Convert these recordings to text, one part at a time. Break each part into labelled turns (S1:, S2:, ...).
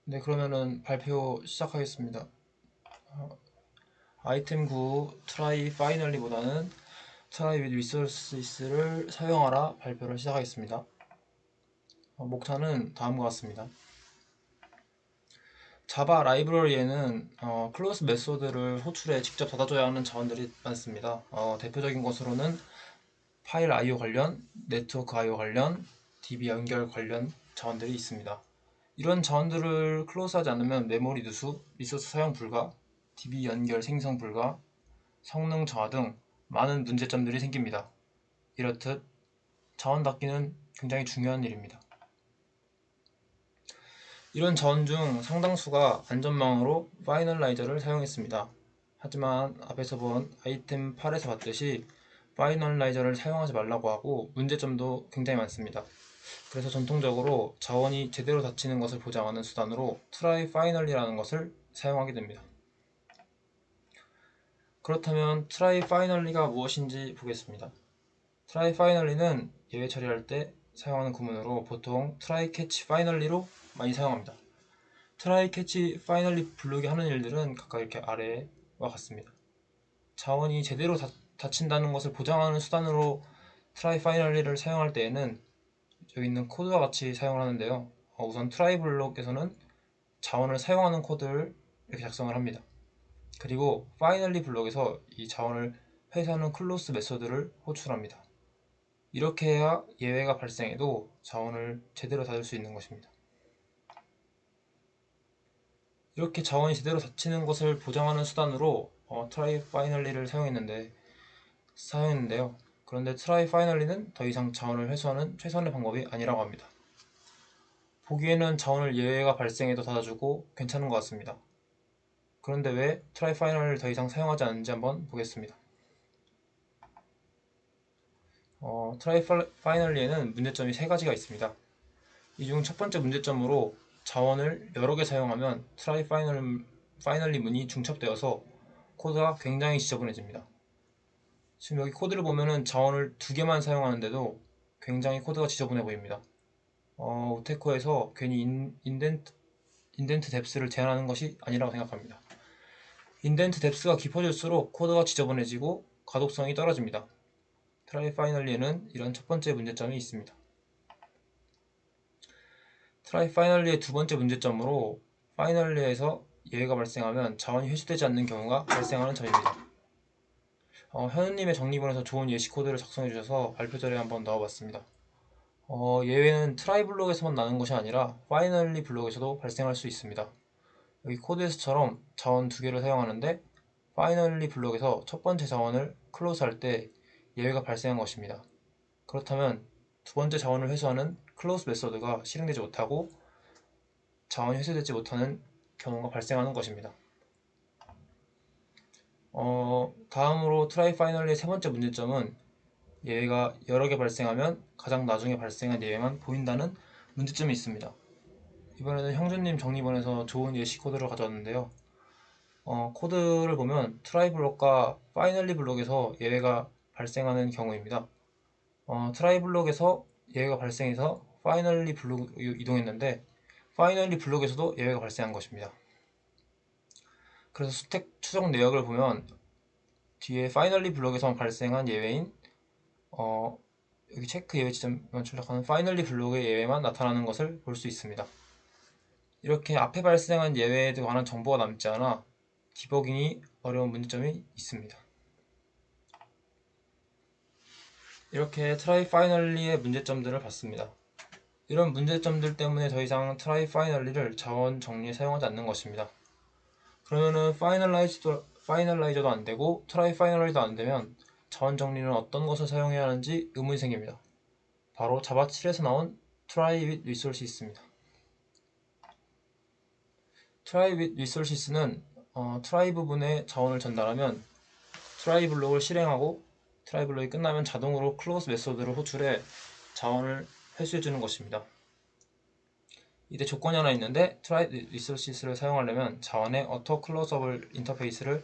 S1: 네, 그러면은 발표 시작하겠습니다. 어, 아이템 9 try finally보다는 try with resources를 사용하라 발표를 시작하겠습니다. 목차는 다음과 같습니다. 자바 라이브러리에는 클로스 메소드를 호출해 직접 닫아줘야 하는 자원들이 많습니다. 대표적인 것으로는 파일 I/O 관련, 네트워크 I/O 관련, DB 연결 관련 자원들이 있습니다. 이런 자원들을 클로즈하지 않으면 메모리 누수, 리소스 사용 불가, DB 연결 생성 불가, 성능 저하 등 많은 문제점들이 생깁니다. 이렇듯 자원 닫기는 굉장히 중요한 일입니다. 이런 자원 중 상당수가 안전망으로 파이널라이저를 사용했습니다. 하지만 앞에서 본 아이템 8에서 봤듯이 파이널라이저를 사용하지 말라고 하고 문제점도 굉장히 많습니다. 그래서 전통적으로 자원이 제대로 닫히는 것을 보장하는 수단으로 try finally라는 것을 사용하게 됩니다. 그렇다면 try finally가 무엇인지 보겠습니다. try finally는 예외 처리할 때 사용하는 구문으로 보통 try catch finally로 많이 사용합니다. try catch finally 블록이 하는 일들은 각각 이렇게 아래와 같습니다. 자원이 제대로 닫힌다는 것을 보장하는 수단으로 try finally를 사용할 때에는 여기 있는 코드와 같이 사용을 하는데요. 우선 try 블록에서는 자원을 사용하는 코드를 이렇게 작성을 합니다. 그리고 finally 블록에서 이 자원을 회수하는 클로스 메소드를 호출합니다. 이렇게 해야 예외가 발생해도 자원을 제대로 닫을 수 있는 것입니다. 이렇게 자원이 제대로 닫히는 것을 보장하는 수단으로 try finally를 사용했는데요. 그런데 try finally는 더 이상 자원을 회수하는 최선의 방법이 아니라고 합니다. 보기에는 자원을 예외가 발생해도 닫아주고 괜찮은 것 같습니다. 그런데 왜 try finally를 더 이상 사용하지 않는지 한번 보겠습니다. try finally에는 문제점이 세 가지가 있습니다. 이 중 첫 번째 문제점으로 자원을 여러 개 사용하면 try finally 문이 중첩되어서 코드가 굉장히 지저분해집니다. 지금 여기 코드를 보면은 자원을 두 개만 사용하는데도 굉장히 코드가 지저분해 보입니다. 우테코에서 괜히 인덴트 뎁스를 제한하는 것이 아니라고 생각합니다. 인덴트 뎁스가 깊어질수록 코드가 지저분해지고 가독성이 떨어집니다. try finally에는 이런 첫 번째 문제점이 있습니다. try finally의 두 번째 문제점으로 finally에서 예외가 발생하면 자원이 회수되지 않는 경우가 발생하는 점입니다. 현우님의 정리본에서 좋은 예시 코드를 작성해 주셔서 발표 자료에 한번 넣어봤습니다. 예외는 try 블록에서만 나는 것이 아니라 finally 블록에서도 발생할 수 있습니다. 여기 코드에서처럼 자원 두 개를 사용하는데 finally 블록에서 첫 번째 자원을 클로즈 할 때 예외가 발생한 것입니다. 그렇다면 두 번째 자원을 회수하는 클로즈 메서드가 실행되지 못하고 자원이 회수되지 못하는 경우가 발생하는 것입니다. 다음으로 try finally의 세 번째 문제점은 예외가 여러 개 발생하면 가장 나중에 발생한 예외만 보인다는 문제점이 있습니다. 이번에는 형준님 정리본에서 좋은 예시 코드를 가져왔는데요. 코드를 보면 try 블록과 finally 블록에서 예외가 발생하는 경우입니다. try 블록에서 예외가 발생해서 finally 블록으로 이동했는데 finally 블록에서도 예외가 발생한 것입니다. 그래서 스택 추적 내역을 보면 뒤에 finally 블록에서 발생한 예외인 여기 체크 예외 지점만 출력하는 finally 블록의 예외만 나타나는 것을 볼 수 있습니다. 이렇게 앞에 발생한 예외에 관한 정보가 남지 않아 디버깅이 어려운 문제점이 있습니다. 이렇게 try finally의 문제점들을 봤습니다. 이런 문제점들 때문에 더 이상 try finally를 자원 정리에 사용하지 않는 것입니다. 그러면은 finalize도 안 되고 try finally도 안 되면 자원 정리는 어떤 것을 사용해야 하는지 의문이 생깁니다. 바로 자바 7에서 나온 try with resources입니다. try with resources는 try 부분에 자원을 전달하면 try 블록을 실행하고 try 블록이 끝나면 자동으로 close 메소드를 호출해 자원을 회수해주는 것입니다. 이때 조건이 하나 있는데 try with resources를 사용하려면 자원의 auto closeable 인터페이스를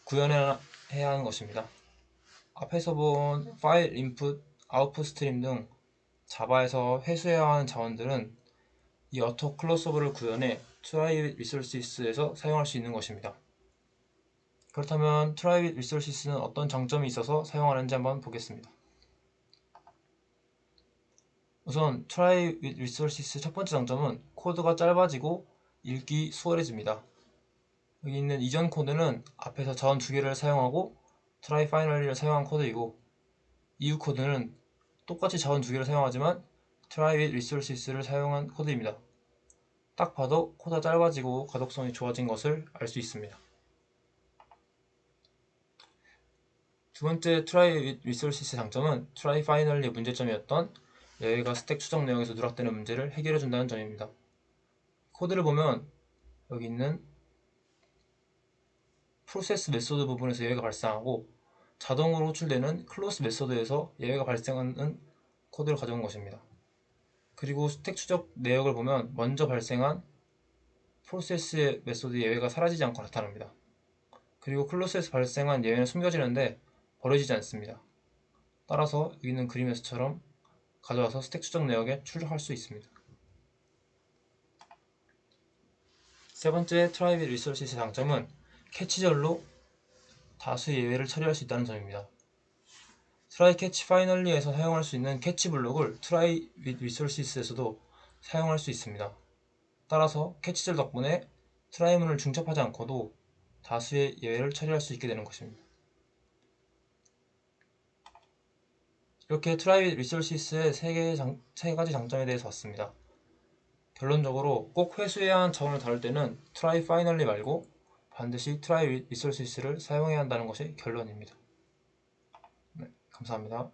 S1: 구현해야 하는 것입니다. 앞에서 본 파일 인풋, 아웃풋 스트림 등 자바에서 회수해야 하는 자원들은 이 auto 클로서블을 구현해 try with resources에서 사용할 수 있는 것입니다. 그렇다면 try with resources는 어떤 장점이 있어서 사용하는지 한번 보겠습니다. 우선 try with resources 첫 번째 장점은 코드가 짧아지고 읽기 수월해집니다. 여기 있는 이전 코드는 앞에서 자원 두 개를 사용하고 try finally를 사용한 코드이고, 이후 코드는 똑같이 자원 두 개를 사용하지만 try with resources를 사용한 코드입니다. 딱 봐도 코드가 짧아지고 가독성이 좋아진 것을 알 수 있습니다. 두 번째 try with resources 장점은 try finally의 문제점이었던 얘가 스택 추적 내역에서 누락되는 문제를 해결해준다는 점입니다. 코드를 보면 여기 있는 프로세스 메소드 부분에서 예외가 발생하고, 자동으로 호출되는 클로스 메소드에서 예외가 발생하는 코드를 가져온 것입니다. 그리고 스택 추적 내역을 보면 먼저 발생한 프로세스의 메소드 예외가 사라지지 않고 나타납니다. 그리고 클로스에서 발생한 예외는 숨겨지는데 버려지지 않습니다. 따라서 여기 있는 그림에서처럼 가져와서 스택 추적 내역에 출력할 수 있습니다. 세 번째 try with resources의 장점은 캐치절로 다수의 예외를 처리할 수 있다는 점입니다. try catch finally에서 사용할 수 있는 캐치 블록을 try with resources에서도 사용할 수 있습니다. 따라서 캐치절 덕분에 try문을 중첩하지 않고도 다수의 예외를 처리할 수 있게 되는 것입니다. 이렇게 try with resources의 세 가지 장점에 대해서 봤습니다. 결론적으로 꼭 회수해야 하는 자원을 다룰 때는 try finally 말고 반드시 try with resources를 사용해야 한다는 것이 결론입니다. 네, 감사합니다.